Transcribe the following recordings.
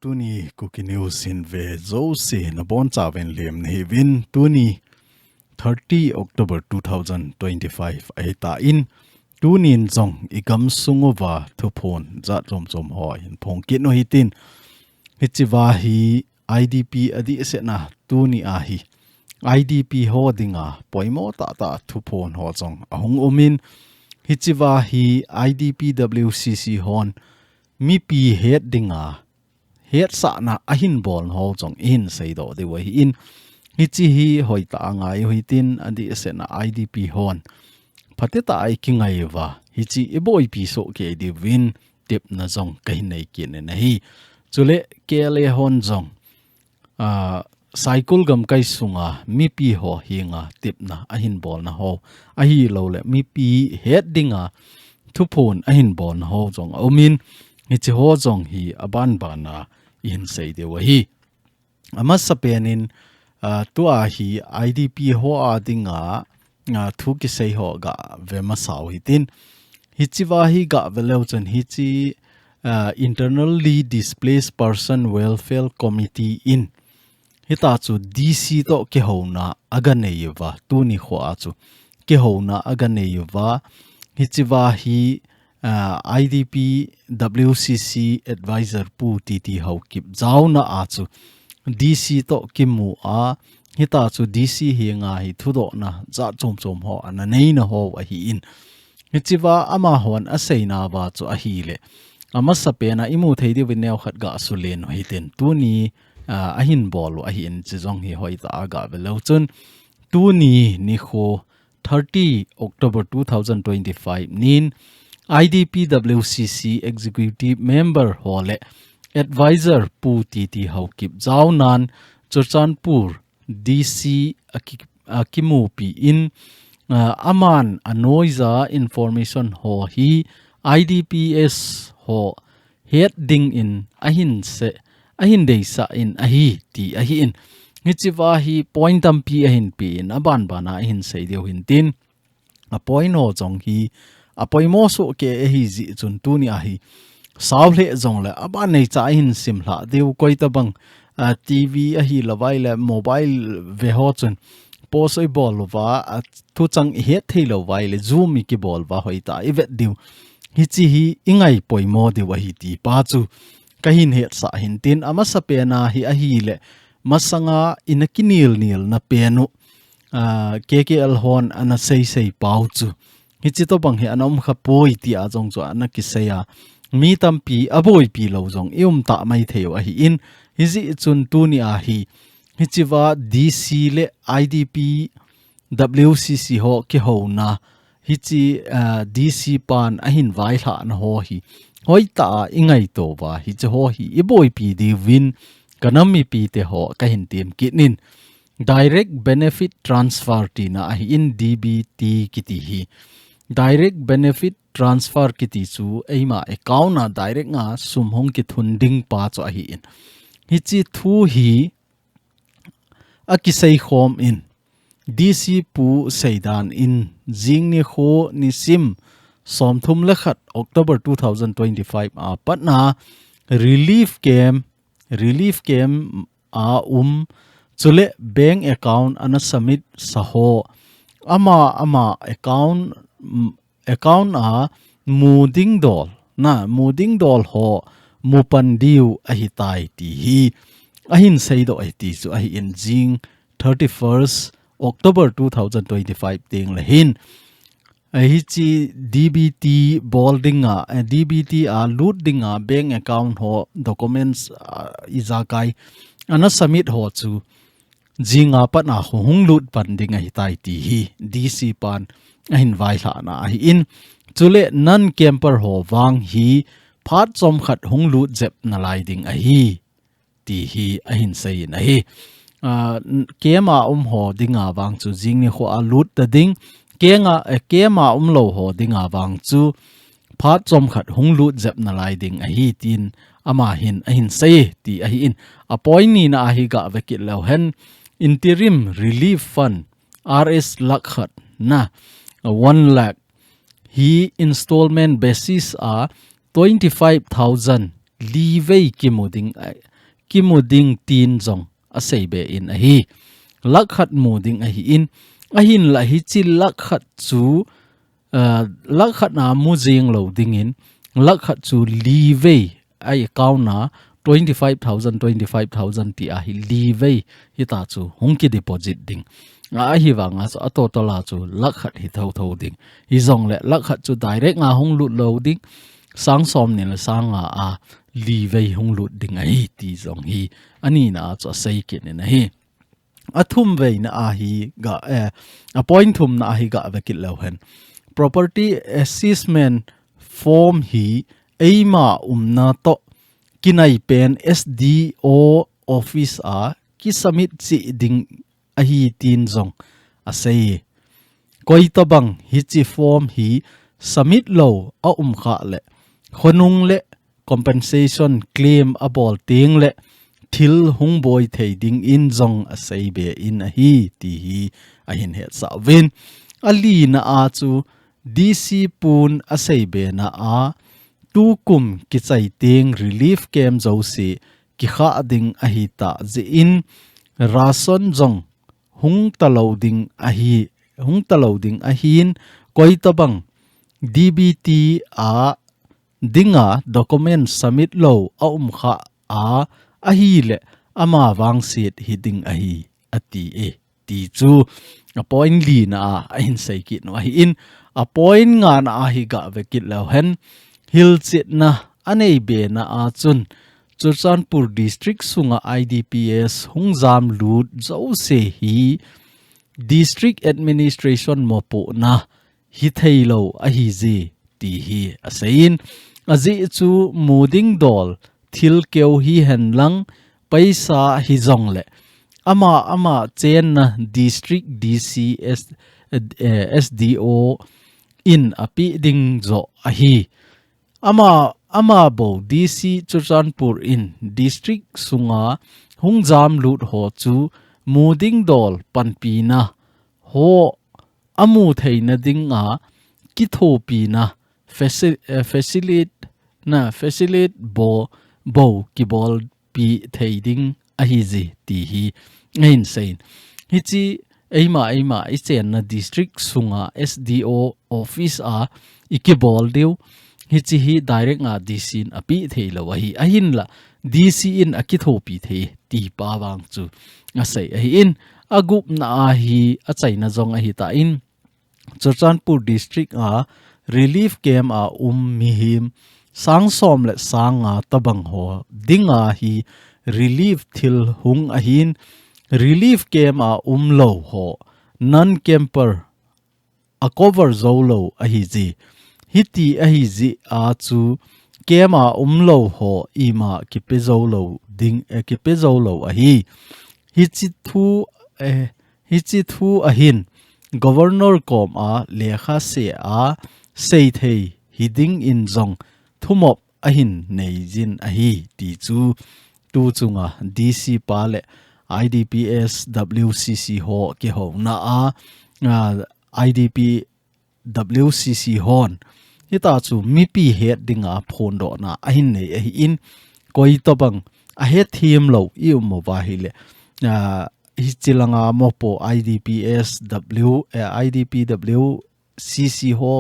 tuni KUKI news in ve zo se na bon chaven lem ne HIUVIN tuni 30 October 2025 aita in tunin zong igam sungova thupon za chom ho in phongkit no hitin hichiwa hi IDP adi sena tuni a hi IDP hodinga poimo ta thupon ho chong ahung umin hichiwa hi IDP WCC hon mi pi het dinga het sa na ahin bol ho chong in seido de wa hi in hichi hi hoita ngai hoitin adi sena IDP hon pateta ai kingai wa hichi eboi pi so ke di win tip na zong kai nei kin na hi chule kele hon zong cycle gam kai sunga mi pi ho hinga tip na ahin bol na ho ahi lo le mi pi het dinga thupon ahin bol na ho zong omin hichi ho zong hi aban bana in sei de wa hi ama sapenin tu a hi IDP ho a dinga thu ki sei ho ga vema sau hitin hichiwa hi ga velo chen hichi internally displaced person welfare committee in hita chu DC to ke hona aganeiwa tuni kho a chu ke hona aganeiwa hichiwa hi IDP WCC advisor pu TT hau kip zauna a chu DC to kimu a hita chu DC hi nga hi thudo na za chom ho ana nei na ho a hi in hichiwa ama hon a seina wa chu a hi le ama sapena imu theidi wineu khat ga sulen ho hiten tuni ahin bol a hi in chizong hi hoita aga velo chun tuni ni kho 30 October 2025 nin IDP WCC executive member hole advisor pu TT haukip zaunan Churchanpur DC akimu pi in aman anoiza information ho hi IDPS ho heading in ahin dei sa in ahi ti ahi in hichiwa hi point am pi ahin pi in aban bana ahin sei deu hin tin a point ho chong hi a poimo so ke hi ji chun tu ni ahi sawle zong le aba nei cha hin simhla deu koi ta bang TV ahi lawai le mobile ve ho chun posoi bol wa tu chang he thelo wai le zoom ki bol wa hoita ivet diu hichi hi ingai poimo de wa hi ti pa chu kahin het sa hin tin ama sapena hi ahi le masanga inakinil nil na penu KKL hon ana sei pau chu hichi to bang he anom kha poi ti a jong chu ana ki seya mi tampi aboi pi lo jong ium ta mai theu a hi in hizi chun tu ni a hi hichiwa DC le IDP WCC ho ke ho na hichi DC pan ahin vai hla na ho hi hoita ingai to wa hi che ho hi iboi pi di win kanami pi te ho ka hin tim kinin direct benefit transfer ti na hi in DBT kiti hi direct benefit transfer kiti chu EIMA account na direct nga sumhong ki thunding pa cho hi in hichi thu hi akisei khom in DC pu seidan in jingni kho ni sim somthum lekhat October 2025 a patna relief camp a chule bank account ana submit saho ama account a muding dol ho mupandiu ahitai ti hi ahin seido ai ti chu ahi in jing 31st October 2025 ting le hin hichi DBT boldinga DBT a loadinga bank account ho documents izakai ana submit ho chu jinga pana hung lut pandinga hitai ti hi DC pan ahin vai hla na hi in chule nan camper ho wang hi phat chom khat hung lut jep na lai ding a hi ti hi ahin sei na hi kema ho dinga wang chu jingni kho a lut da ding kema lo ho dinga wang chu phat chom khat hung lut jep na lai ding a hi tin ama hin ahin sei ti a hi in appoint ni na hi ga vekit lo hen interim relief fund RS lakhat na 1 lakh hi installment basis a 25,000 live ki moding kimuding tin zong a seibe in a hi lakhat muding a hi in a hin la hi chi lakhat chu lakhat na mu jing lo ding in lakhat chu live ai account na 25,000 ti a hi live hi ta chu hongki deposit ding a hi wanga so a total a chu lakhat hi tho ding hi zong le lakhat chu direct nga hong lut lo ding sang som ni la sang a live hong lut ding a hi ti zong hi ani na chu sei kin na hi athum ve na a hi ga a point thum na hi ga vekil lo hen property assessment form hi EIMA umna to kinai pen SDO office a ki submit chi ding a hi tin zong a sei koi to bang hi chi form hi submit lo a kha le khonung le compensation claim a bol ting le thil hung boy thei ding in zong a sei be in a hi ti hi a hin he sa win ali na a chu DC pun a sei be na a tu kum ki chai ting relief camp zo si ki kha ding a hi ta ze in rason zong hung taloding a hin koi tabang DBT a dinga document submit lo a kha a hi le ama wang sit hi ding a hi ati e ti chu a point li na a hin sei ki no hi in a point nga na a hi ga vekit lo hen hil chit na anei be na a chun Churchanpur district sunga IDPS hungzam lut zo se hi district administration mopo na hi thailo a hi ji ti hi asein azi chu muding dol thil keu hi henlang paisa hi zong le ama chen na district DCS SDO in api ding zo a hi ama bo DC Churchanpur in district sunga hungjam lut ho chu muding dol panpina ho amu theina dinga ki thopina facilitate bo ki bol pi theiding a hi ji ti hi ngain sein hi chi EIMA I chen na district sunga SDO office a ikibol deu hi chi hi direct nga DC in api theilo hi a hin la DC in akitho pi the ti pa wang chu nga sei a hi in agup na a hi a chaina zong a hi ta in Churchanpur district a relief camp a mi him sang som le sang a tabang ho dinga hi relief thil hung a hin relief camp a lo ho non camper a cover zolo a hi ji hiti a hi ji a chu kema lo ho ima ki pe zolo ding ki pe zolo a hi hi thu a hin governor kom a lekha se a sei thei hiding in zong thumop a hin nei jin a hi ti chu tu chunga DC pa le IDPS WCC ho ke ho na a IDP WCC hon hita chu mi pi het dinga phon do na a hin nei a hi in koi to bang a het thim lo I mo wa hi le hi chilanga mopo IDPS IDP WCC ho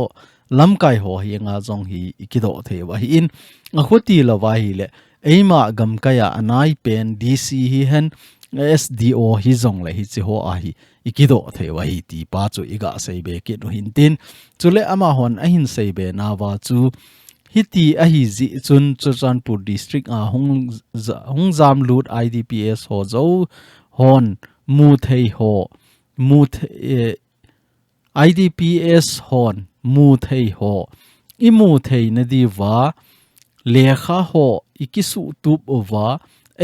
lamkai ho hi nga jong hi ikido the wa hi in a khuti la wa hi le EIMA gam kaya anai pen DC hi hen SDO hi zong le hi chi ho a hi ikido the wa hi ti pa chu iga sei be ki no hin tin chule ama hon a hin sei be na wa chu hiti a hi ji chun Churchanpur district a hung zam lut IDPS ho zo hon mu thei ho IDPS hon mu thei ho I mu thei na di wa lekha ho ikisu tup over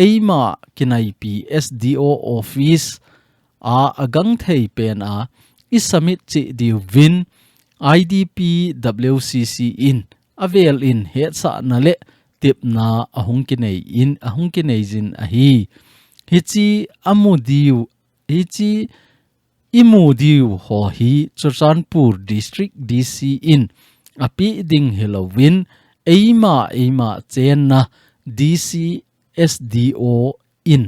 EIMA kinai pi SDO office a agang thei pen a I submit chi di win IDP WCC in avel in het sa na le tip na ahung kinai jin a hi hichi amudiu hichi imudiu ho hi Churchanpur district DC in api ding Halloween EIMA chen na DC SDO in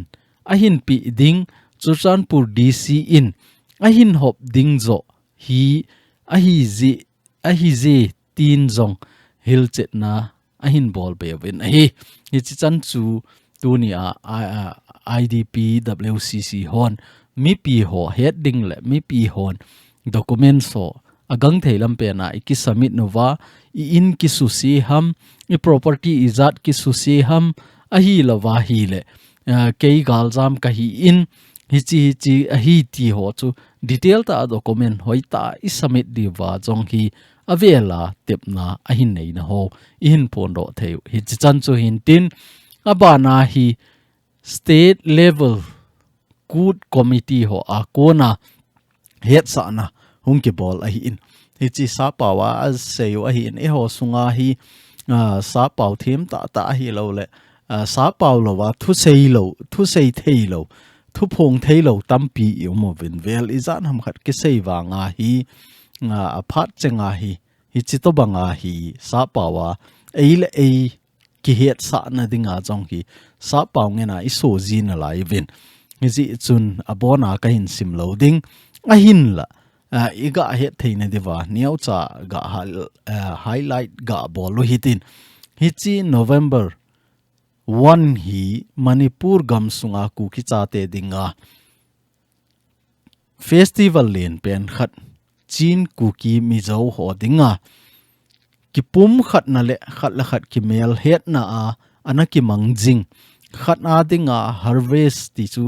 ahin pi ding Churchanpur DC in ahin hop ding zo hi ahi ze tin zong hil chetna ahin bol be win hi chi chan chu tunia IDP WCC hon mi pi ho heading le mi pi hon document so agang theilam pe na iki submit nova I in ki su si ham I property izat ki su si ham ahi lawa hi le kei galjam ka hi in hi chi ahi ti ho chu detail ta document hoita I submit di wa jong hi avela tepna ahin nei na ho in pondo theu hi chi chan chu hin tin abana hi state level good committee ho akona het sa na hungki bol ahi in hi chi sa pawa as seyo ahi in e ho sunga hi sa pau them ta hi lo le sa pau lo wa thu sei thei lo thu phong thei lo tampi yu mo vin vel izan ham khat ke sei wa nga hi a phat chenga hi chi to banga hi sa pawa eile ei ki het sa na dinga jong hi sa pau nge na iso zin la vin ji chun abona ka hin sim loading a hin la iga het theina dewa niau cha ga highlight ga bolu hitin hichi November 1 hi Manipur gamsunga KUKI CHATE dinga festival len pen khat chin KUKI mizo ho dinga kipum khat na le khat ki mel het na anaki mangjing khat na dinga harvest ti chu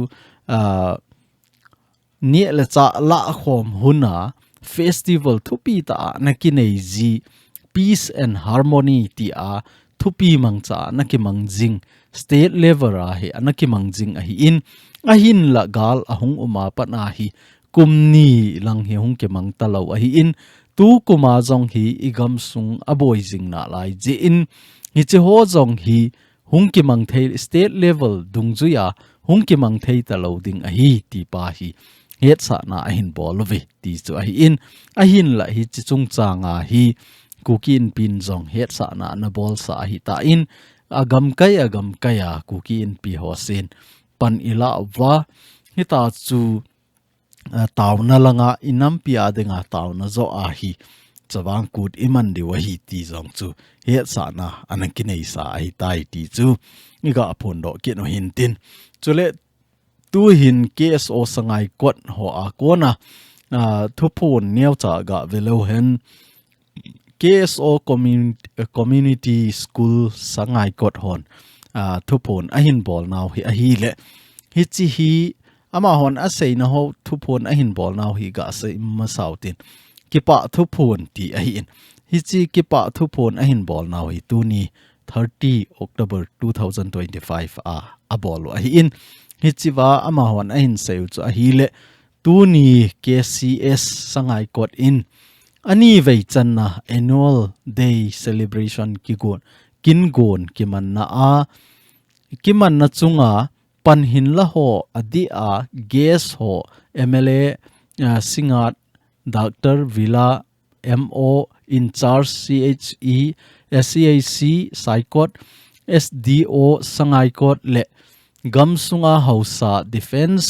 nie le cha la khom huna festival thupi ta naki nei ji peace and harmony ti thupi mangcha naki mangjing state level hi anaki mangjing hi in ahin la gal ahung uma pana hi kumni lang hi hung ke mang talo hi in tu kuma jong hi igam sung aboi jing na lai ji in hi che ho jong hi hung ke mang thei state level dungjuya hung ke mang thei talo ding hi ti pa hi het sa na ahin bolovi ti chu in ahin la hi chi chung changa hi KUKI in pin jong het sa na na bol sa hi ta in agam kaya KUKI in pi hosin pan ila wa hi ta chu taw na langa inam pia denga taw na zo hi chawang kut iman de wa hi ti jong chu het sa na anakinei sa hi tai ti chu iga phon do ke no hin tin chule tu hin KSO sangai kot ho akona thupon niau cha ga velo hen KSO community school sangai kot hon thupon ahin bol naw hi le hi chi hi ama hon asei na ho thupon ahin bol naw hi ga se ma sautin kipa thupon ti ahin hi chi kipa thupon ahin bol naw hi tu ni 30 October 2025 a bol ahin hi chi wa ama hon ahin seu chu hi le tu ni KCS sangai kot in ani vei channa annual day celebration kingon kiman na chunga panhin la ho adi guest ho MLA singat Dr. Villa MO in charge CHE SCAC Saikot SDO Sangaikot le gamsunga hausa defense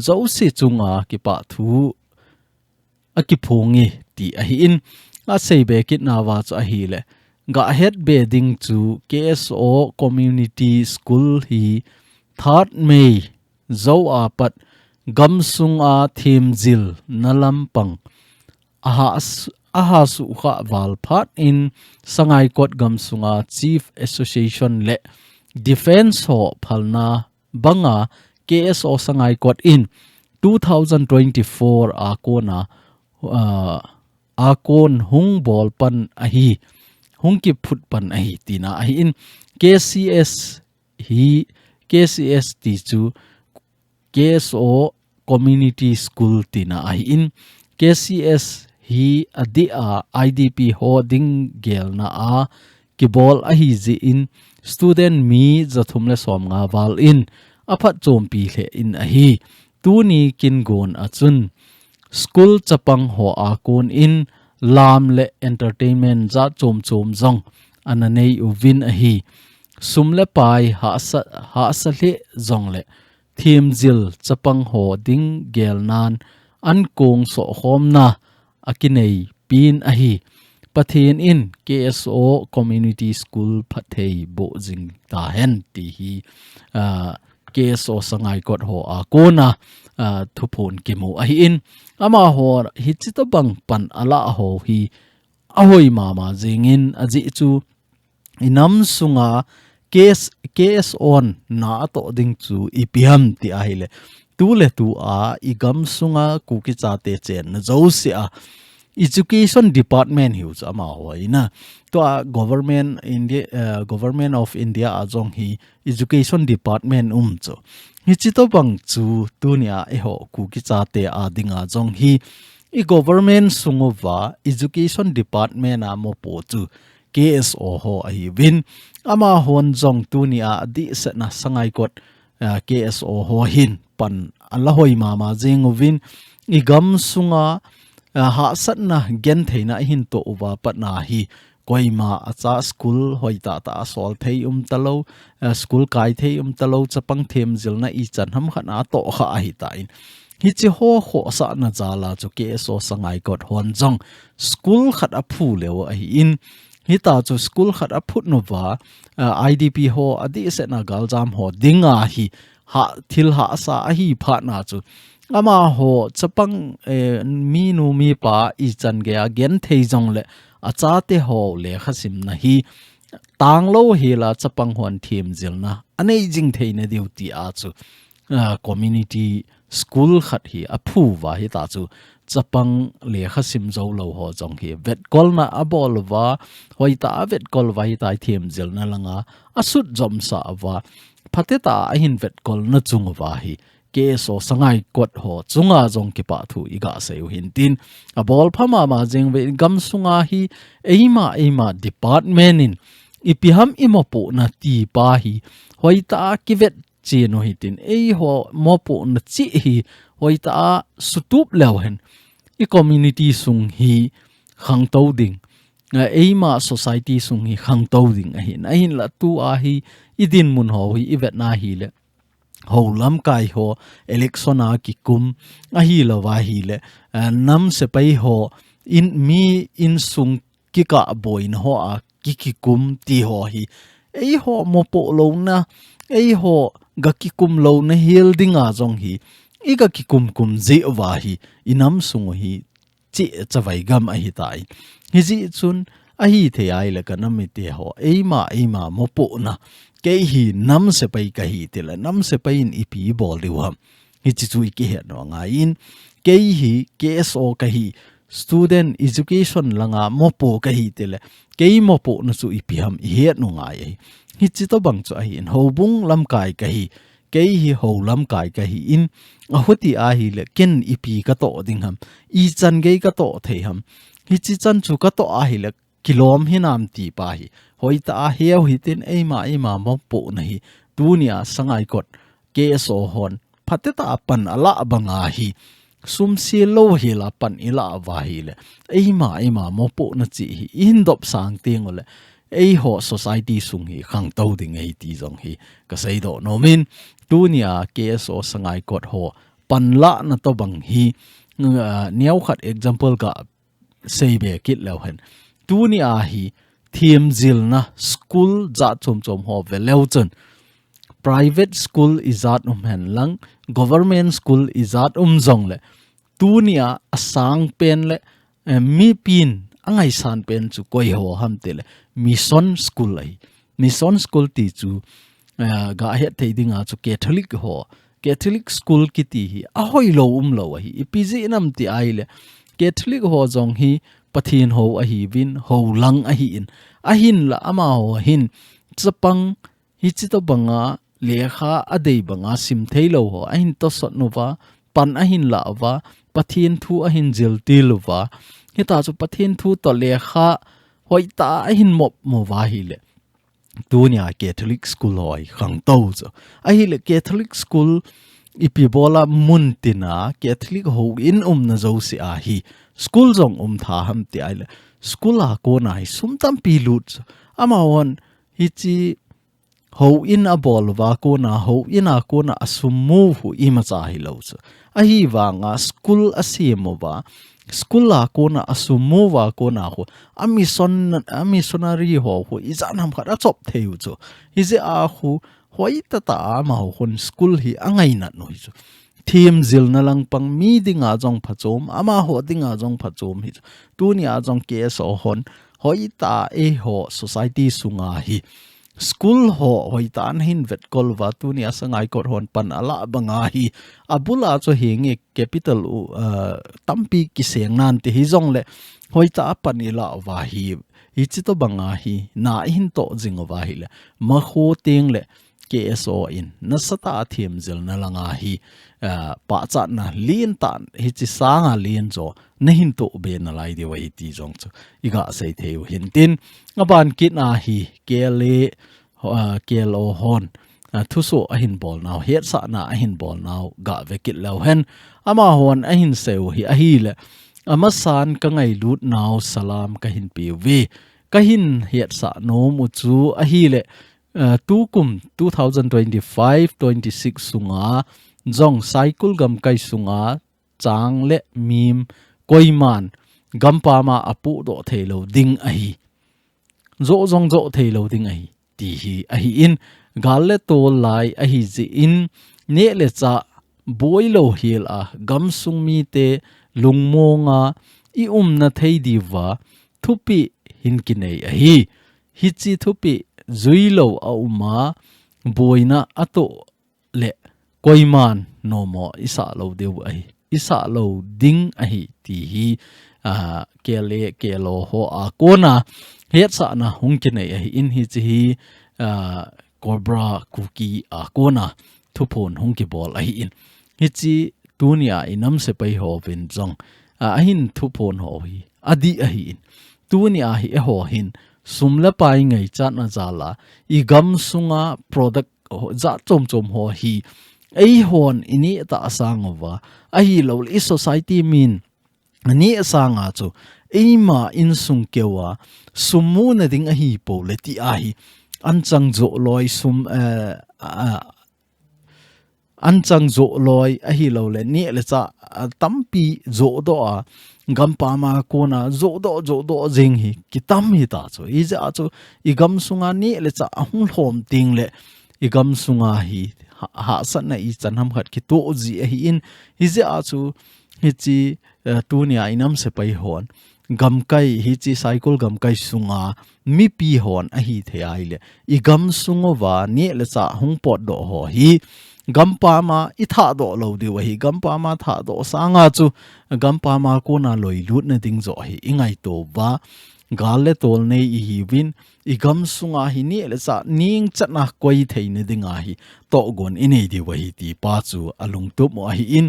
zosi chunga kipa thu akiphongi ti ahin a seibe kit na wa cha hi le ga head bedding chu KSO community school hi 3rd May zo pat gamsunga themjil nalampang aha su kha wal phat in sangai kot gamsunga chief association le defense ho phalna banga KSO sangai kot in 2024 akona akon hung bol pan ahi hung ki phut pan ahi tina ahi in KCS ti chu KSO community school tina ahi in KCS hi adia IDP hoding gel na ki bol ahi ji in student mi zathum le som nga wal in aphat chompi le in ahi tuni kingon achun school chapang ho akon in lam le entertainment za chom zong ananei uvin ahi sum le pai ha sa le zong le thim zil chapang ho ding gel nan an kong so khom na akinei pin a hi pathin in KSO community school phathei bo jing ta hen ti hi KSO sangai kot ho a kona thupon kemu a hi in ama ho hi chito bang pan ala ho hi ahoi mama jingin aji chu inam sunga case on na to ding chu ipm ti a hile tu le tu a igam sunga KUKI CHATE chen na zo se a education department hiu cha ma hoina to government government of India ajong hi education department chu hi chito bang chu tunia e ho KUKI CHATE a dinga jong hi i government sungova education department a mo po chu KSO ho a hi win ama hon jong tunia di se na sangai kot KSO ho hin pan alahoi mama jing win igam sunga ha satna gen theina hin to uwa patna hi koima acha school hoita ta sol thei talo school kai thei talo chapang them zilna i chan ham khana to kha hi ta in hi chi ho sa na jala chu KSO sangai kot hon jong school khat a phu lewa hi in hi ta chu school khat a phut no wa IDP ho adi se na gal jam ho dinga hi ha thil ha sa a hi pha na chu ama ho chapang mi nu mi pa i chan ge again thei jong le acha te ho le khasim na hi tang lo hi la chapang hon thim zil na anei jing thei na duty a chu community school khat hi a phu wa hi ta chu chapang le khasim zo lo ho jong hi vet kol na abol wa hoita vet kol wa hi tai thim zil na langa asut jom sa wa phateta a hin vet kol na chung wa hi KSO sangai kot ho chunga jong ki pa thu iga seu hin tin abol phama ma jeng ve gam sunga hi EIMA department in ipiham imopo na ti pa hi hoita kivet chino hitin ho mopo na chi hi hoita sutup lewhen i community sung hi khang to ding EIMA society sung hi khang to ding ahin la tu a hi idin mun ho hi ivet na hi le ho lam kai ho election a ki kum a hi lo wa hi le nam se pai ho in mi in sung ki ka boin ho a ki kum ti ho hi ho mo po lo na ho ga ki kum lo na hil dinga jong hi i ga ki kum je wa hi inam sung hi chi chawai gam a hi tai hi ji chun a hi the ai le ka nam te ho EIMA mo po na ke hi nam se pai ka hi te la nam se pai in ipi bol diwa hi chi chu ki he no nga in ke hi KSO ka hi student education langa mo po ka hi te le ke mo po na chu ipi ham he no nga hi chi to bang chu a hi in ho bung lam kai ka hi ke hi ho lam kai ka hi in a hoti a hi le ken ipi ka to ding ham I chan ge ka to thei ham hi chi chan chu ka to a hi le kilom hinam ti pa hi hoita a heu hitin EIMA mo po na hi tunia sangai kot KSO hon phateta pan ala banga hi sum si lo hi la pan ila wa hi le EIMA mo po na chi hi indop sang ting ole ho society sung hi khang to ding ei ti jong hi ka sei do no min tunia KSO sangai kot ho pan la na to bang hi niau khat example ka sei be kit lo hen tunia hi thiem zil na school za chom ho veleuchen private school izat hen lang government school izat zong le tunia asang pen le mi pin angai san pen chu koi ho ham te le mission school ti chu ga he thei dinga chu catholic school ki ti hi a hoi lo lo hi ipg nam ti ai le catholic ho jong hi pathin ho a hi win ho lang a hi in a hin la ama ho hin chapang hi chi to banga lekha adei banga sim theilo ho a hin to sot no wa pan a hin la wa pathin thu a hin jil til wa hi ta chu pathin thu to lekha hoita a hin mop mo wa hi le tunia catholic school hoi khang to zo a hi le catholic school ipi bola muntina catholic ho in na zo si a hi school zong tha ham ti ai le school a ko nai sum tam pi lut ama won hi chi ho in a bol wa ko na ho in a ko na asumu hu ima cha hi lo chu a hi wa nga school asimo wa school la ko na asumu wa ko na ho missionary ho izanam khara chop theu chu hi je a hu hoi ta ma ho hun school hi angai na no hi chu team zil na lang pang mi dinga jong phachom ama ho dinga jong phachom hi tu ni a jong ke so hon hoi ta e ho society sunga hi school ho hoi tan hin vet kol wa tu ni asangai kor hon pan ala banga hi abula cho hinge capital tampi ki seng nan te hi jong le hoi ta pan ila wa hi chi to banga hi na hin to jing wa hi le ma kho teng le KSO in nasata thiam zel na langa hi pa cha na lien tan hi chi sanga lien zo na hin to be na lai de wai ti jong chu iga sei theu hin tin aban kit na hi kelo hon thu so a hin bol now het sa na a hin bol now ga ve kit lo hen ama hon a hin seu hi a hi le ama san ka ngai lut now salam ka hin pi we ka hin het sa no mu chu a hi le tukum 2025-26 sunga jong cycle gam kai sunga chang le mim koiman gampa ma apu do thelo ding a hi zo jong zo thelo ding a hi ti hi a hi in gal le tol lai a hi ji in ne le cha boilo hil a gam sung mi te lungmonga I na thei diwa thupi hin kinei a hi chi thupi zuilo a uma boina ato le koiman no mo isa lo deu ai isa lo ding ai ti hi kele kelo ho a kona het sa na hungkine ai in hi chi cobra KUKI a kona thupon hungki bol ai in hi chi tunia inam se pai ho vin jong a hin thupon ho hi adi ai in tunia hi e ho hin sumla pai ngai chat na zala I gam sunga product za chom chom ho hi ei hon ini ta asangwa a hi lo I society min ani asanga chu EIMA in sung kewa sumu na ding a hi po le ti a hi anchang zo loi sum anchang zo loi a hi lo le ni le cha tampi zo do a gampa ma kona zo do jing hi kitam hi ta chu I ja chu I gam sunga ni le cha hung hlom ting le I gam sunga hi ha san na I chanham khat ki to ji hi in hi ja chu hi chi tunia inam se pai hon gam kai hi chi cycle gam kai sunga mi pi hon a hi the ai le I gam sungo wa ni le cha hung pot do ho hi gampa ma I tha do lo di wa hi gampa ma tha do sanga chu gampa ma ko na loi lut na ding zo hi ingai to wa gale tol nei I HIUVIN I gam sunga hi ni le cha ning chatna koi thei ne dinga hi to gon inei di wa hi ti pa chu alung tu mo hi in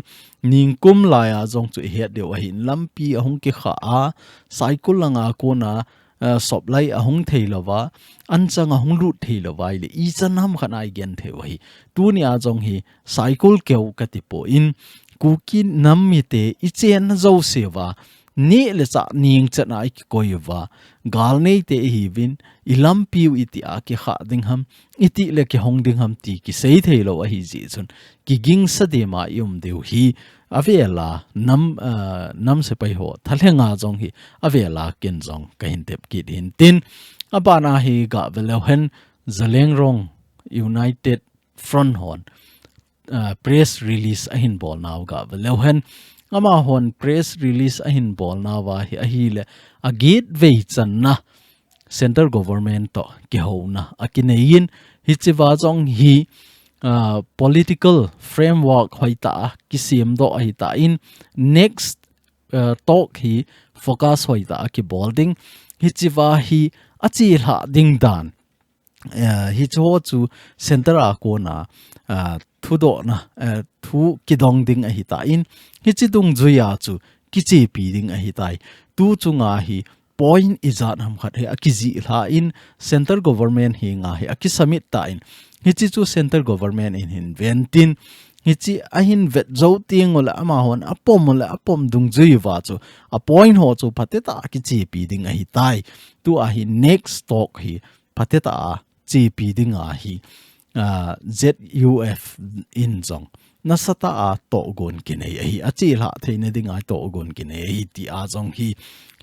ning kum la ya jong chu he de wa hi lampi ahung ki kha a cycle langa ko na sop lai ahung thei lawa anchang ahung lut thei lawa le I chanam khana I gen the wa hi tu ni a jong hi cycle keu katipo in KUKI nam mi te I chen zo sewa ni le cha ning chana I koiwa gal nei te HIUVIN I lampiu iti a ki kha ding ham iti le ki hong ding ham ti ki sei thei lo a hi ji chun ki ging sa de ma yum deu hi avela nam se pai ho thalenga jong hi avela ken jong ka hin tep ki din tin abana hi ga velo hen zaleng rong United Front hon press release a hin bol naw ga velo hen ama hon press release a hin bol na wa hi le a gate ve chan na central government to ki ho na akinein hi chiwa jong hi political framework hoita kisim do aita in next talk hi focus hoita ki bolding hi chiwa hi achi ha ding dan hi cho chu center a ko na thu do na thu kidong ding a hi ta in hi chi dung zuya chu ki che pi ding a hi tai tu chunga hi point izat ham khat he akiji la in central government hi nga he aki summit ta in hi chi chu central government in inventin hi chi a hin vet zo ting ola ama hon apom dung zui wa chu a point ho chu phate ta ki chi pi ding a hi tai tu a hi next talk hi phate ta GP dinga hi ZUF in zong nasata a to gon kine hi achi la theine dinga to gon kine hi ti a zong hi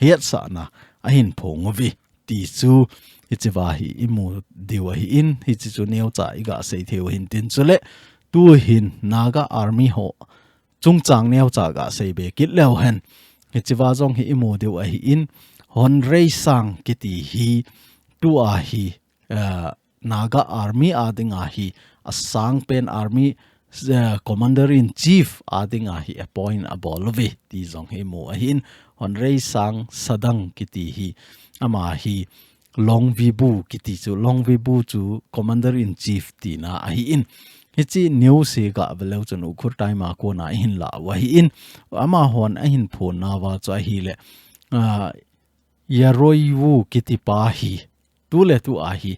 hiat sa na a hin phong vi ti chu hichiwa hi imu diwa hi in hi chu neu cha iga sei theu hin tin chule tu hin Naga Army ho chung chang neu cha ga sei be kit leo hen hichiwa zong hi imu diwa hi in hon rei sang kiti hi tu a hi Naga Army adinga hi asang pen army commander in chief adinga hi appoint abolovi ti zong hi mo ahin honrei sang sadang kiti hi ama hi long vibu kiti chu long vibu chu commander in chief ti na ahi in hichi new se ga belo chun ukhur time ko na hin la wa hi in ama hon ahin phon na wa cha hi le yaroi wu kiti pa hi tu le tu ahi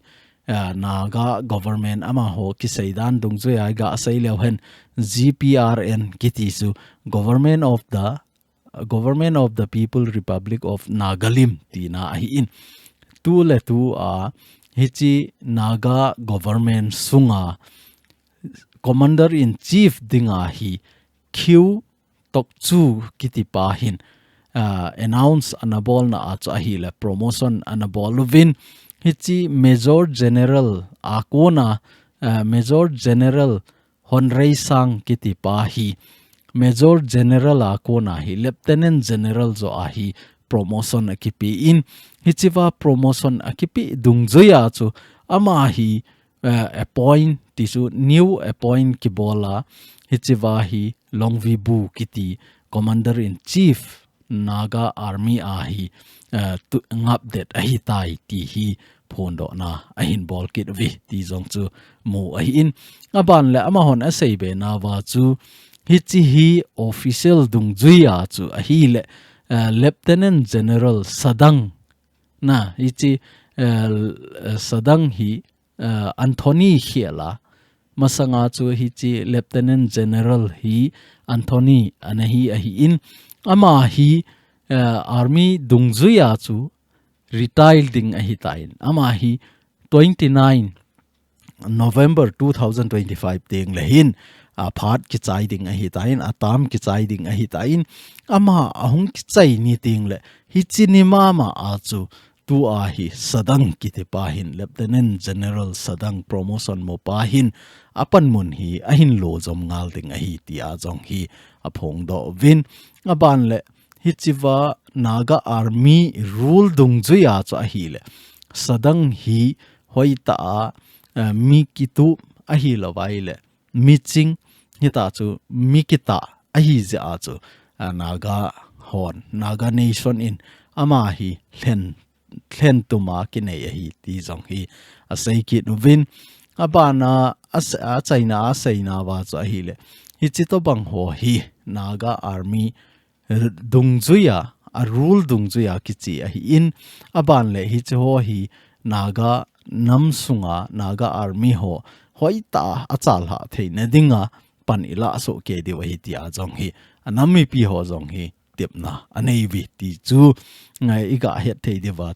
Naga government ama ho ki seidan dungzwe ai ga sei leo hen GPRN kiti su government of the people republic of Nagalim tina hi in tu le tu a hichi Naga government sunga commander in chief dinga hi Q tokchu kiti pa hin announce anabol na acha hi le promotion anabol lovin hichi major general akona major general honrei sang kiti pa hi major general akona hi lieutenant general zo ahi promotion akipi in hichiwa promotion akipi dungzoya chu ama hi appoint tisu new appoint kibola hichiwa hi longvibu kiti commander in chief Naga Army ahi ngap det ahi tai ti hi phondo na ahin bol kit vi ti zong chu mu ahi in aban le ama hon asei be na wa chu hichi hi official dungzuya chu ahi le lieutenant general sadang na hichi sadang hi Anthony hiela masanga chu hichi lieutenant general hi Anthony anahi ahi in ama hi army dungzuya chu retired ding ahi tain ama hi 29 November 2025 ding lehin PHAT ki chai ding ahi tain atam ki chai ding ahi tain ama ahung ki chai ni ding le hi chinima ma achu tu ahi sadang ki te pahin lieutenant general sadang promotion mo pahin apan mun hi ahin lo zom ngal ding ahi ti a jong hi aphong do win aban le hichiwa Naga Army rule dungzuya cha hi le sadang hi hoita mikitu ahi lawai le miching hita chu mikita ahi ja chu Naga hon Naga nation in ama hi thlen tuma kinei hi ti jong hi asai ki novin abana asaina wa cha hi le hichito bang ho hi Naga Army dungzuya a rule dungzuya kichi ahi in aban le hi ho hi Naga namsunga Naga Army ho hoita achal ha theina dinga pan ila so ke de hi ti a jong hi anami pi ho jong hi tipna anei vi ti chu ngai iga het thei de wa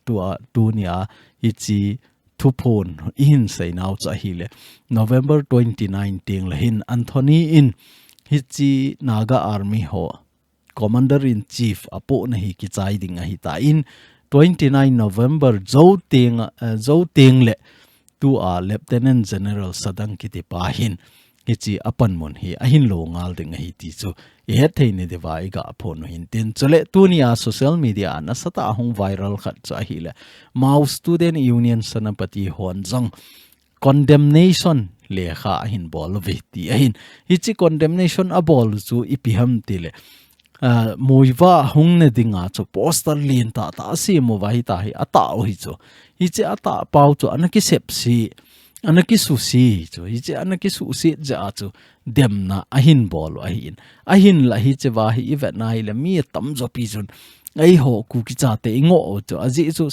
tu nia hichi thupon in sei nau cha hi le November 29 ting le hin Anthony in hichi Naga Army ho commander in chief apo na hi ki chai ding a hi ta in 29 November zo teng le tu a lieutenant general sadang ki te pa hin hichi apan mon hi ahin lo ngal ding hi ti chu he theine dewa iga phone hin tin chole tunia social media na sata hung viral khat cha hi le mau student union sanapati honjang condemnation lekha hin bol vi ti ahin hichi condemnation abol chu ipiham tile moiwa hung ne dinga chu poster lin ta si mo vai ta hi ata o hi chu hichi ata pau chu anaki sepsi anaki susi chu hichi anaki susi ja chu demna ahin bol ahin la hi chewa hi event na hi le mi tam zo pi chun ai ho KUKI CHATE ingo chu aji chu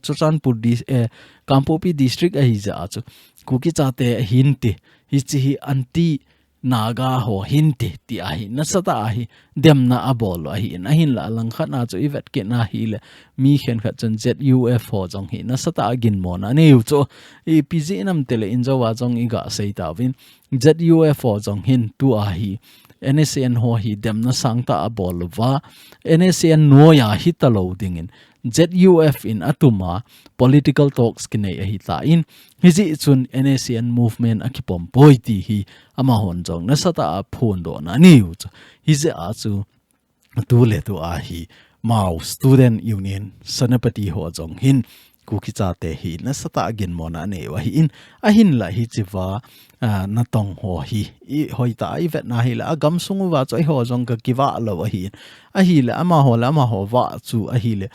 Chochanpur Kampopi district ai ja chu KUKI CHATE hin ti hichi hi anti naga ho hinti ti ahi na sata ahi demna abol ahi na hin la lang khat na chu ivet ke na hi le mi khen khat chon ZUF ho jong hi na sata agin mo na ne chu e PG nam tele injawa jong iga sei ta win ZUF ho jong hin tu ahi NSN ho hi demna sangta abol wa NSN no ya hitalo dingin ZUF in atuma political talks kine hi ta in hizi chun NSN movement akipom poiti hi ama hon jong na sata a phun do na niu chu hizi a chu tu le tu a hi mau student union sanapati ho jong hin KUKI CHATE hi na sata agin mo na ne wa hi in a hin la hi chiwa na tong ho hi i hoita i vet na hi la agam sungu wa choi ho jong ka kiwa lo wa hi a hi la ama ho wa chu a hi le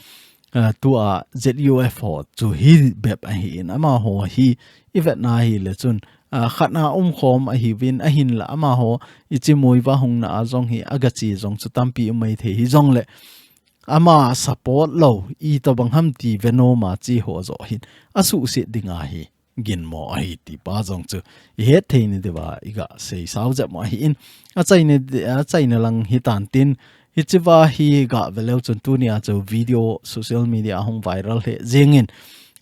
tua ZUF ho chu hi bep a hi in ama ho hi i vet na hi le chun khatna khom a hi win a hin la ama ho ichi moi wa hung na jong hi agachi jong chu tampi mai the hi jong le ama support lo I to bang ham ti veno ma chi ho zo hin asu se dinga hi gin mo a hi ti pa jong chu he the ni de ba iga sei sau ja mo hi in a chai ne lang hi tan tin hi chiwa hi ga velo chun tu nia chu video social media hong viral he jengin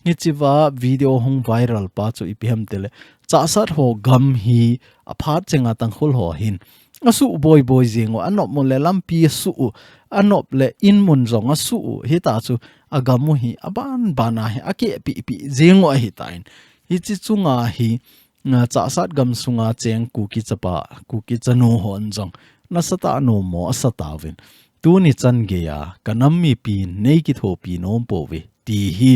hi chiwa video hong viral pa chu iphem tele cha sat ho gam hi a phat chenga tang khul ho hin asu boy jengo anop mo le lampi su anop le in mun zong asu hi ta chu agamu hi aban bana hi ake pi jengo hi tain hi chi chunga hi cha sat gam sunga cheng KUKI chapa KUKI chanu hon jong na sata no mo sata win tu ni chan ge ya kanam mi pi nei ki tho pi nom po we ti hi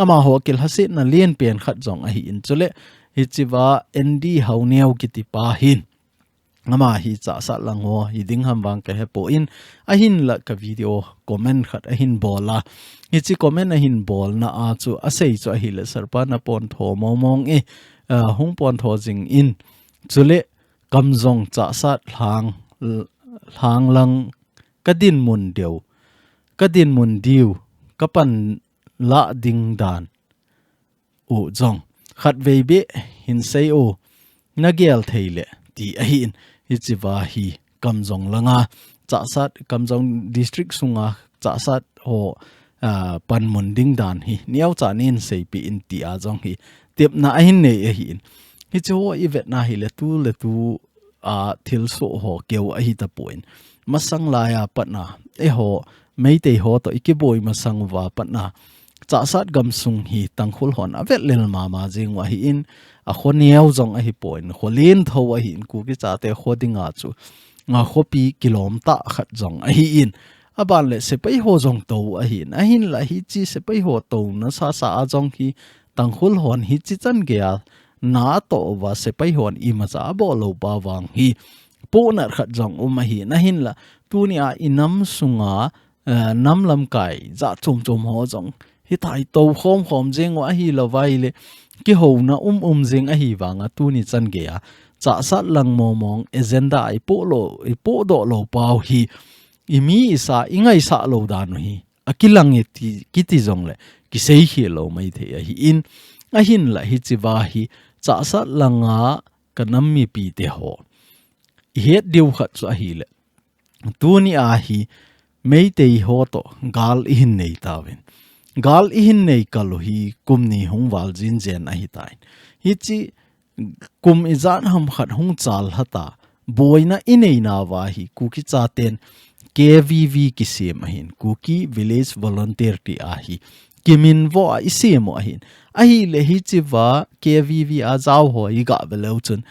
ama ho kel hase na len pen khat jong a hi in chule hi chiwa ND hauneu ki ti pa hin ama hi cha sa lang ho hi ding ham wang ka he po in a hin la ka video comment khat a hin bola hi chi comment a hin bol na a chu a sei chu a hi le sarpa na pon tho mong e hung pon tho jing in chule kamjong cha sa hlang lang kadin mun diu kapan la ding dan u jong khat vei be hin sei o nagel theile ti a hin hi chiwa hi kamjong langa cha sat kamjong district sunga cha sat ho pan mun ding dan hi niaw cha nin sei pi in ti a jong hi tep na a hin nei a hin hi chu i vet na hi le tu thil so ho keu a hi ta point masang la ya patna e ho MITE ho to ikiboi masang wa patna cha sat gam sung hi tangkhul hon avet lel ma jing wa hi in a khoniaw jong a hi point kholin tho a hi in KUKI CHATE khodinga chu nga khopi kilomta khat jong a hi in aban le se pai ho jong to a hin a hin la hi chi se pai ho to na sa a jong hi tangkhul hon hi chi chan ge a na to wa se pai hon I ma cha bo lo ba wang hi po na khat jong ma hi na hin la tu ni a inam sunga nam lam kai za chom ho jong hi tai to khom jeng wa hi lo vai le ki ho na jeng a hi wanga tu ni chan ge a cha sat lang mong agenda I po do lo pau hi imi isa ingai sa lo dan hi akilang ti kiti jong le ki sei hi lo mai the hi in a hin la hi chiwa hi cha sat langa kanam mi pi te ho het diu khat chu a hi le tu ni a hi MITE ho to gal in nei tawin gal in nei kalo hi kumni hung wal jin jen a hi tain hi chi kum izan ham khat hung chal hata boina inei na wa hi KUKI CHATE KVV ki sem ahin KUKI village volunteer ti a hi kimin vo a isemo ahin a hi le hi chiwa KVV a jaw ho I ga velo chun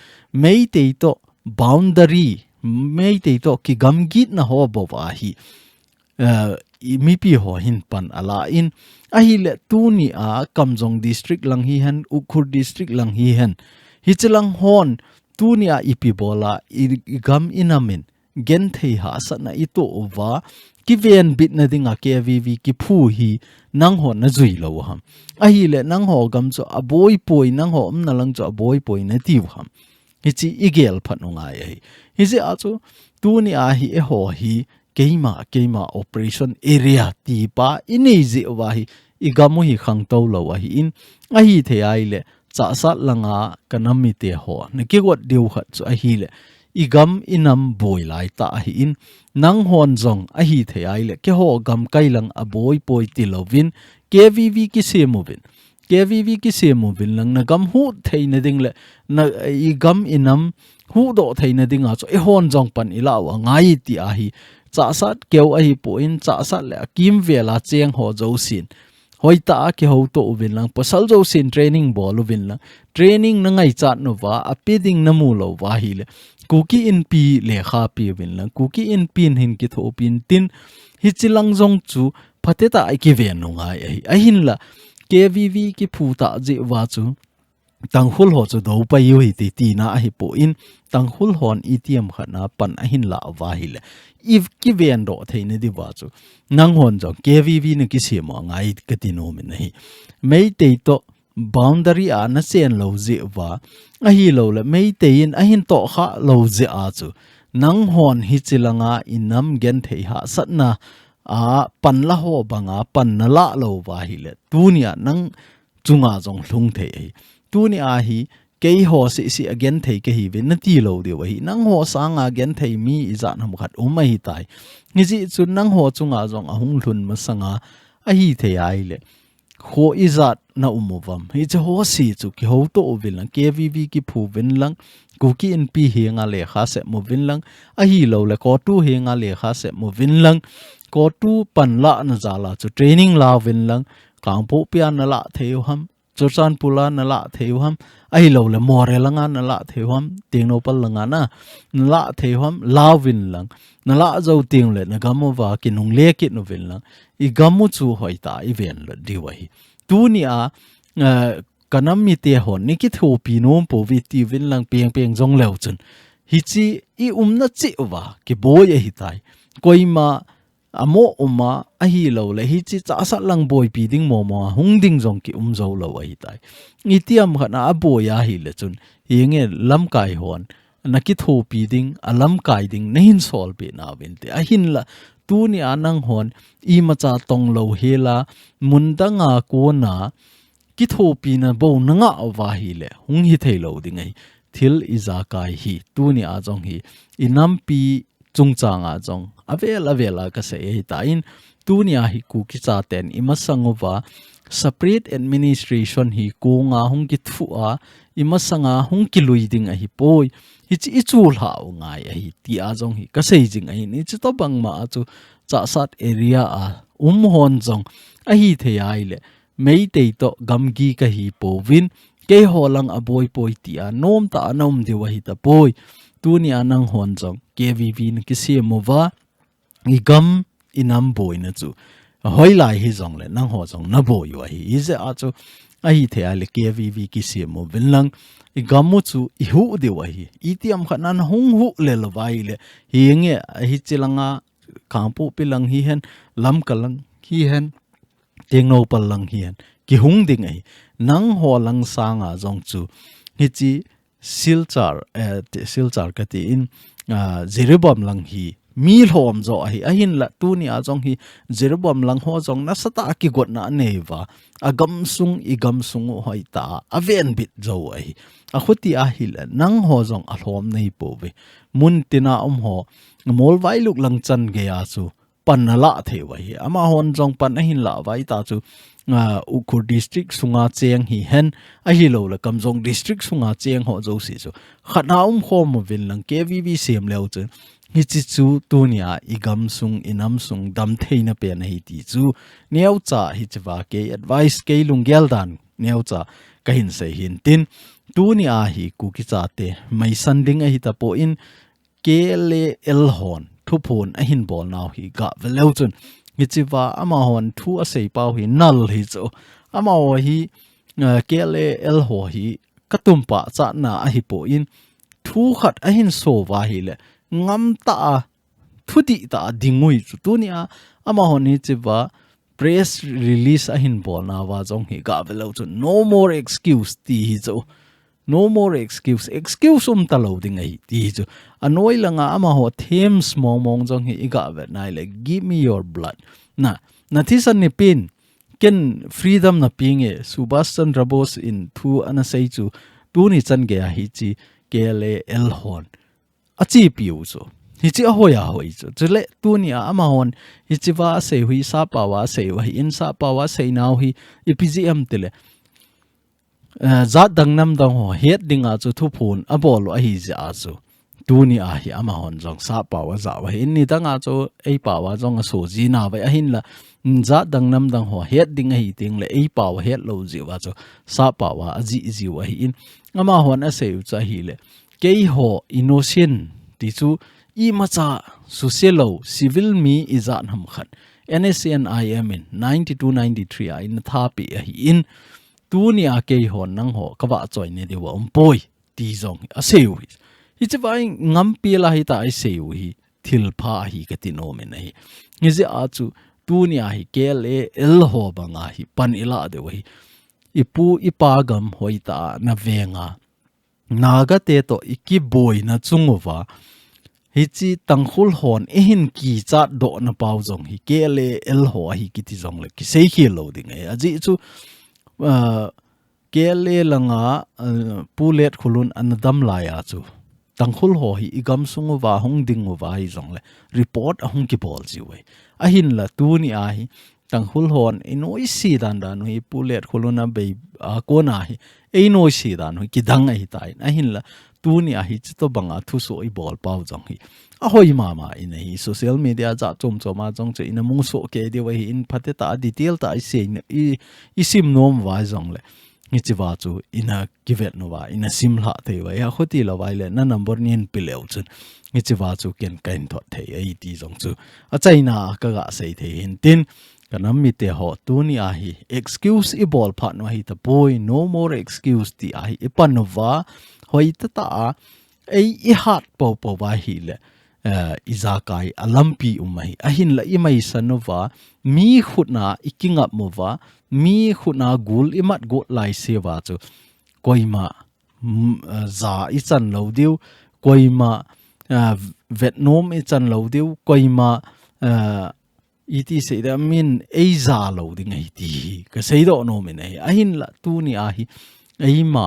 MITE to boundary MITE to ki gam git na ho bo wa hi mi pi ho hin pan ala in a hi le tu ni a kamjong district lang hi han ukhur district lang hi han hi chilang hon tu ni a ipi bola gam inamin gen thei ha sa na ito wa ki ven bit na dinga KVV ki phu hi nang ho na zui lo ham a hi le nang ho gam cho aboi poi nang ho na lang cho aboi poi na ti ham hi chi igel phanunga hi je a chu tu ni a hi e ho hi keima operation area ti pa ini ji wa hi igamu hi khang to lo wa hi in a hi the ai le cha sa langa kanami te ho ne ke got diu khat chu a hi le igam inam boy lai ta hi in nang hon zong a hi the ai le ke ho gam kai lang a boy poi ti lovin KVV ki semovin KVV ki semovin lang na gam hu thei na ding le na igam inam hu do thei na ding a cho e hon zong pan ilawa ngai ti a hi cha sat keu a hi po in cha sat le kim vela cheng ho zo sin hoi ta ki ho to vin lang pasal zo sin training bol vin lang training na ngai chat no wa apiding na mu lo wa hi le KUKI in pi le kha pi vin lang KUKI in pin hin ki tho pin tin hi chilang zong chu phateta ai ki ven no ngai a hin la KVV ki phu ta je wa chu tang hul ho chu do pa yu hi ti na hi po in tang hul hon ATM khana pan a hin la wa hi le if ki ven do theine di wa chu nang hon jo KVV ne ki se mo ngai ka ti no min hi mei te to boundary a na sen lo je wa a hi lo le mei te in a hin to kha lo je a chu nang hon hi chilanga inam gen thei ha satna a pan la ho banga pan na la lo wa hi le tunia nang chunga jong hlung thei tunia hi ke ho si again thei ke hi ven na ti lo de wa hi nang ho sang again thei mi izan ham khat mai tai ni ji chu nang ho chunga jong a hung hlun ma sanga a hi thei ai le ho izat na umuvam hi che ho si chu ki ho to ovil lang KVV ki phu ven lang KUKI in pi he nga le kha se mo vin lang a hi lo le ko tu he nga le kha se mo vin lang ko tu pan la na za la chu training la vin lang kang po pia na la theu ham chu chan pula na la theu ham a hi lo le more langa na la theu ham ting no pal langa na la theu ham la vin lang na la zo ting le na gamo wa ki nung le ki no vin lang I gamu chu hoi ta I ven lo di wa hi tu ni a kanam mi te hon ni ki tho pi nom po vi ti vin lang peng jong leo chun hi chi I na chi wa ki boy hi tai koima amo uma a hi lo le hi chi cha sa lang boy pi ding mo hung ding jong ki zo lo hi tai ni tiam khana a boy a hi le chun hi nge lam kai hon na ki tho pi ding a lam kai ding nehin sol pe na vin te a hin la tu ni anang hon I ma cha tong lo hela mundanga ko na ki tho pi na bo nanga wa hi le hung hi thei lo ding ai thil iza kai hi tu ni a jong hi inam pi chung changa jong avela ka se hi ta in tu ni a hi KUKI cha ten ima sangova separate administration hi ko nga hung ki thu a ima sanga hung ki lui ding a hi poi hi chi chul ha ngai a hi ti a jong hi ka sei jing a hi ni chi to bang ma chu cha sat area a hon jong a hi the ai le mei te to gamgi ka hi po win ke holang a boy poi ti a nom ta nom de wa hi ta poi tu ni anang hon jong KVV ni ki se mo wa I gam inam boy na chu hoi lai hi jong le nang ho jong na boy wa hi is a chu a hi the ai le KVV ki se mo win lang I gamu chu I hu de wa hi itiam khanan hung hu le lo vai le hi nge hi chilanga kampu pilang hi hen lam kalang hi hen teng no palang hi hen ki hung ding ai nang ho lang sanga jong chu hi chi silchar ka ti in Jeroboam lang hi mi hlom zo hi a hin la tu ni a jong hi Jeroboam lang ho jong na sata ki got na neva agam sung igam sung hoi ta aven bit zo ai a khuti a hil nang ho jong a hlom nei po ve mun tina ho mol vai luk lang chan ge a chu pan na la the wa hi ama hon jong pan a hin la vai ta chu ukur district sunga cheng hi hen a hi lo la kamjong district sunga cheng ho zo si chu khana khom vin lang KVV sem leo chu hi chi chu tunia igam sung inam sung dam theina pe na hi ti chu neu cha hi chwa ke advice ke lunggel dan neu cha ka hin se hin tin tunia hi KUKI cha te mai sanding a hi ta po in kele el hon thupon a hin bol naw hi ga veleu chun hi chiwa ama hon thu a sei pau hi nal hi chu ama ho hi kele el ho hi katumpa cha na a hi po in thu khat a hin so wa hi le ngam ta thudi ta dingui chu tunia ama hon hi chiwa press release a hin bol na wa jong hi ga veleu chu no more excuse ti hi chu no more excuse talo ding ai ti chu anoi langa ama ho themes mong jong hi iga ve nai le give me your blood na thisan ni pin ken freedom na pinge Subhash Chandra Bose in thu ana sei chu tu ni chan ge hi chi kele el hon chi piu zo hi chi hoya hoi zo chule tu ni ama hon hi chi wa se hui sa pa wa se wa in sa pa wa se naw hi epgm tele za dang nam dang ho het dinga chu thu phun a bol a hi ja chu tu ni a hi ama hon jong sa pa wa za wa in ni danga chu ei pa wa jong a so ji na wa a hin la za dang nam dang ho het ding hi ting le ei pa wa het lo ji wa chu sa pa wa a ji ji wa hi in ama hon a se u cha hi le ke ho innocent ti chu I macha suselo civil mi izan ham khat NSNIM in 9293 in thapi a hi in tunia ke hon nang ho kawa choi ne dewa poi ti jong a seu hi hi chawai ngam pi la hi ta ai seu hi thil pha hi ka ti no me nei ni je a chu tunia hi kele el ho banga hi pan ila de hi ipu ipa gam hoita na venga naga te to iki boy na chungova hi chi tangkhul hon ehin ki cha do na pau jong hi kele el ho hi ki ti jong le ki sei hi lo ding e aji chu kele langa pulet khulun an dam la ya chu tangkhul ho hi igam sungu wa hong ding wa hi jong le report a hong ki bol ji we a hin la tu ni a hi tangkhul hon inoi si dan dan hi pulet khulun a be a ko na hi ei noi si dan hi ki dang ai tai a hin la tu ni a hi to banga thu so I bol pau jong hi a hoi mama in hi social media za chom choma jong che in mung so ke de wa hi in phate ta detail ta I se I sim nom wa jong le ni chi wa chu in a kivet no wa in a sim la the wa ya khoti la wa le na number nin pileu chun ni chi wa chu ken kain tho the ai ti jong chu a chaina ka ga sei the hin tin kanam mi te ho tu ni a hi excuse I bol phat no hi ta boy no more excuse ti a hi ipan no wa hoi ta ei I hat po po wa hi le izakai alampi umai ahin la imai sanova mi khutna ikinga mova mi khutna gul imat go lai sewa chu koima za ichan lo diu koima Vietnam ichan lo diu koima iti se da min eiza lo ding ai ti ka sei do no me nei ahin la tu ni a hi EIMA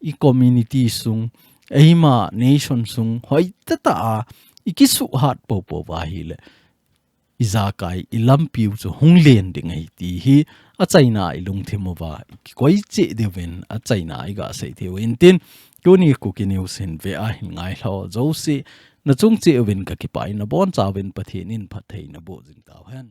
I community sung EIMA nation sung hoi ta ikisu hat po po wa hi le izakai ilampiu chu hunglen ding ai ti hi a chaina I lung thimowa koi che deven a chaina I ga sei the win tin tuni KUKI news in ve a hin ngai hlo zo si na chung che win ka ki pai na bon cha win pathin in phathei na bo jing taw han